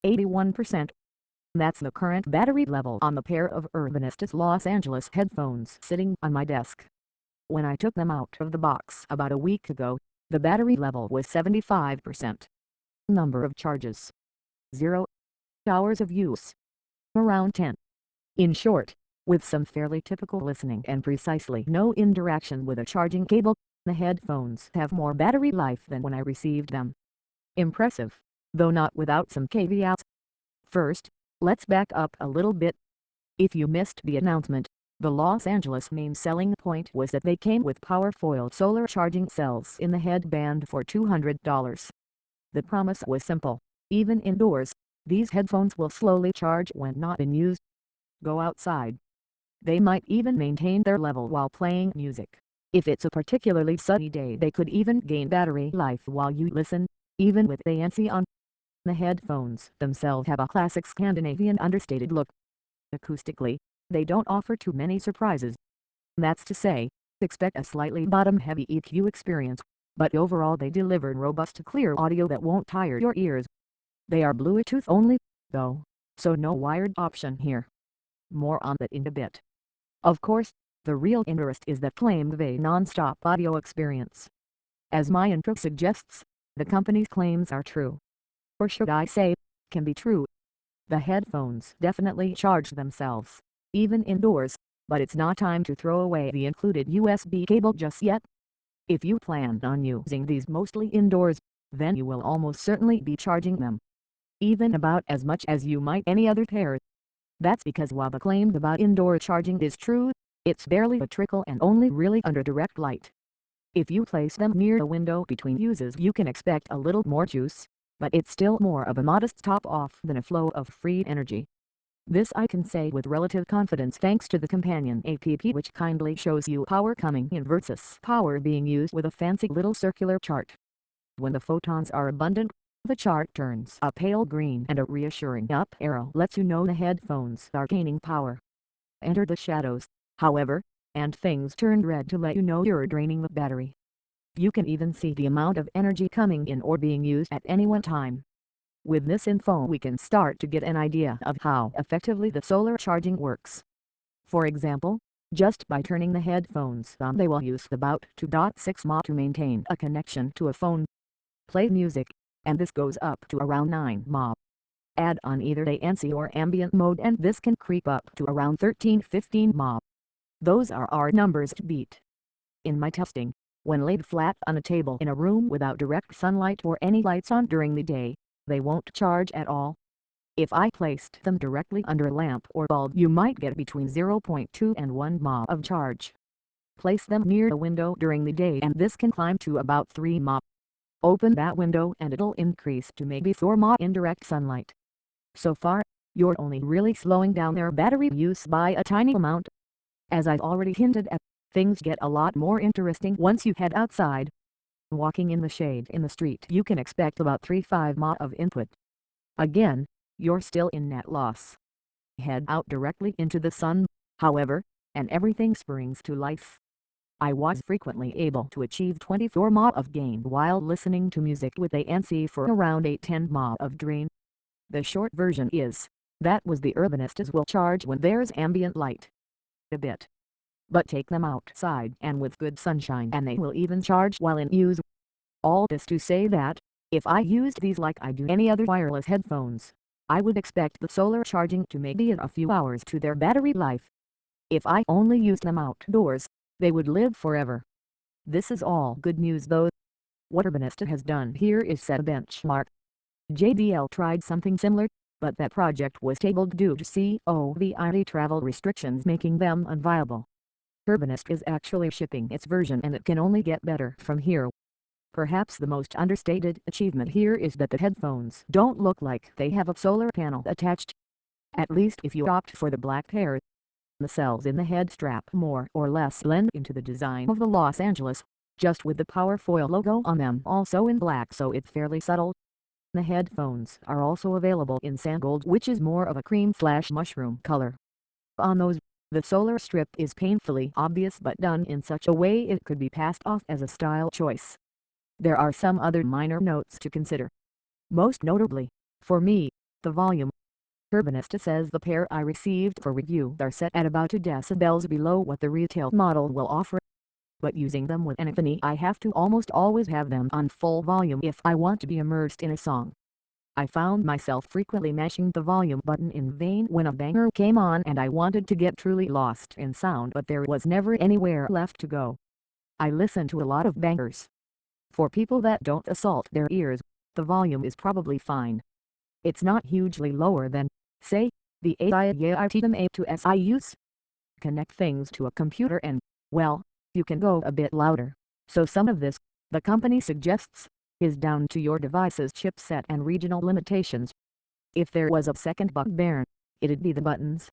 81%. That's the current battery level on the pair of Urbanista's Los Angeles headphones sitting on my desk. When I took them out of the box about a week ago, the battery level was 75%. Number of charges: 0. Hours of use: around 10. In short, with some fairly typical listening and precisely no interaction with a charging cable, the headphones have more battery life than when I received them. Impressive, though not without some caveats. First, let's back up a little bit. If you missed the announcement, the Los Angeles main selling point was that they came with powerfoil solar charging cells in the headband for $200. The promise was simple: even indoors, these headphones will slowly charge when not in use. Go outside. They might even maintain their level while playing music. If it's a particularly sunny day, they could even gain battery life while you listen, even with the ANC on. The headphones themselves have a classic Scandinavian understated look. Acoustically, they don't offer too many surprises. That's to say, expect a slightly bottom-heavy EQ experience, but overall they deliver robust clear audio that won't tire your ears. They are Bluetooth only, though, so no wired option here. More on that in a bit. Of course, the real interest is the claim of a non-stop audio experience. As my intro suggests, the company's claims are true. Or should I say, can be true. The headphones definitely charge themselves, even indoors, but it's not time to throw away the included USB cable just yet. If you plan on using these mostly indoors, then you will almost certainly be charging them, even about as much as you might any other pair. That's because while the claim about indoor charging is true, it's barely a trickle and only really under direct light. If you place them near a window between uses, you can expect a little more juice, but it's still more of a modest top-off than a flow of free energy. This I can say with relative confidence thanks to the companion app, which kindly shows you power coming in versus power being used with a fancy little circular chart. When the photons are abundant, the chart turns a pale green and a reassuring up arrow lets you know the headphones are gaining power. Enter the shadows, however, and things turn red to let you know you're draining the battery. You can even see the amount of energy coming in or being used at any one time. With this info we can start to get an idea of how effectively the solar charging works. For example, just by turning the headphones on, they will use about 2.6 mAh to maintain a connection to a phone. Play music, and this goes up to around 9 mAh. Add on either the ANC or ambient mode and this can creep up to around 13-15 mAh. Those are our numbers to beat. In my testing, when laid flat on a table in a room without direct sunlight or any lights on during the day, they won't charge at all. If I placed them directly under a lamp or bulb, you might get between 0.2 and 1 mAh of charge. Place them near a window during the day and this can climb to about 3 mAh. Open that window and it'll increase to maybe 4 mAh in direct sunlight. So far, you're only really slowing down their battery use by a tiny amount. As I've already hinted at, things get a lot more interesting once you head outside. Walking in the shade in the street, you can expect about 3.5 mAh of input. Again, you're still in net loss. Head out directly into the sun, however, and everything springs to life. I was frequently able to achieve 24 mAh of gain while listening to music with a ANC for around 8-10 mAh of drain. The short version is, that was the Urbanistas will charge when there's ambient light. A bit. But take them outside and with good sunshine and they will even charge while in use. All this to say that, if I used these like I do any other wireless headphones, I would expect the solar charging to maybe add a few hours to their battery life. If I only used them outdoors, they would live forever. This is all good news though. What Urbanista has done here is set a benchmark. JBL tried something similar, but that project was tabled due to COVID travel restrictions making them unviable. Urbanista is actually shipping its version and it can only get better from here. Perhaps the most understated achievement here is that the headphones don't look like they have a solar panel attached. At least if you opt for the black pair. The cells in the head strap more or less blend into the design of the Los Angeles, just with the Powerfoil logo on them also in black, so it's fairly subtle. The headphones are also available in sand gold, which is more of a cream/mushroom color. On those, the solar strip is painfully obvious but done in such a way it could be passed off as a style choice. There are some other minor notes to consider. Most notably, for me, The volume. Urbanista says the pair I received for review are set at about 2 decibels below what the retail model will offer. But using them with Anthony, I have to almost always have them on full volume if I want to be immersed in a song. I found myself frequently mashing the volume button in vain when a banger came on and I wanted to get truly lost in sound, but there was never anywhere left to go. I listen to a lot of bangers. For people that don't assault their ears, the volume is probably fine. It's not hugely lower than, say, the item A2S I use. Connect things to a computer and, well, you can go a bit louder. So some of this, the company suggests, is down to your device's chipset and regional limitations. If there was a second bugbear, it'd be the buttons.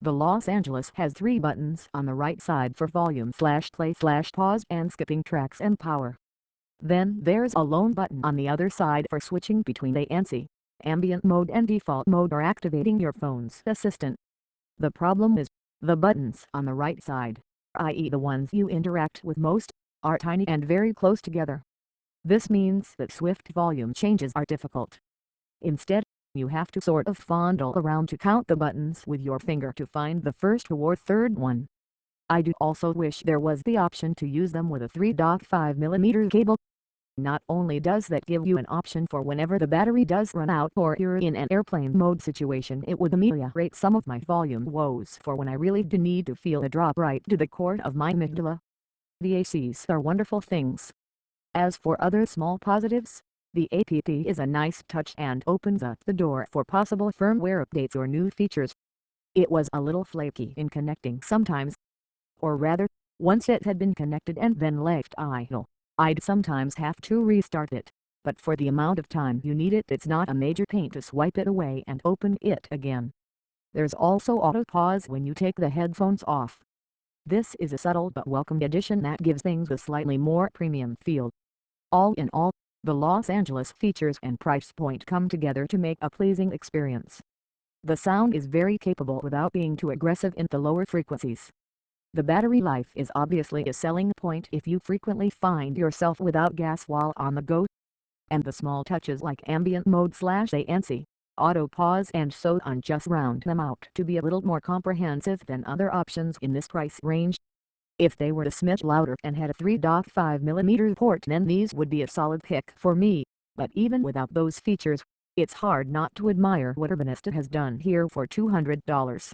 The Los Angeles has 3 buttons on the right side for volume /play /pause and skipping tracks and power. Then there's a lone button on the other side for switching between ANC, ambient mode and default mode, or activating your phone's assistant. The problem is, the buttons on the right side, i.e. the ones you interact with most, are tiny and very close together. This means that swift volume changes are difficult. Instead, you have to sort of fondle around to count the buttons with your finger to find the first or third one. I do also wish there was the option to use them with a 3.5mm cable. Not only does that give you an option for whenever the battery does run out or you're in an airplane mode situation, it would ameliorate some of my volume woes for when I really do need to feel a drop right to the core of my amygdala. The ACs are wonderful things. As for other small positives, the app is a nice touch and opens up the door for possible firmware updates or new features. It was a little flaky in connecting sometimes. Or rather, once it had been connected and then left idle, I'd sometimes have to restart it, but for the amount of time you need it, it's not a major pain to swipe it away and open it again. There's also auto pause when you take the headphones off. This is a subtle but welcome addition that gives things a slightly more premium feel. All in all, the Los Angeles features and price point come together to make a pleasing experience. The sound is very capable without being too aggressive in the lower frequencies. The battery life is obviously a selling point if you frequently find yourself without gas while on the go. And the small touches like ambient mode /ANC, auto pause and so on just round them out to be a little more comprehensive than other options in this price range. If they were a smidge louder and had a 3.5mm port, then these would be a solid pick for me, but even without those features, it's hard not to admire what Urbanista has done here for $200.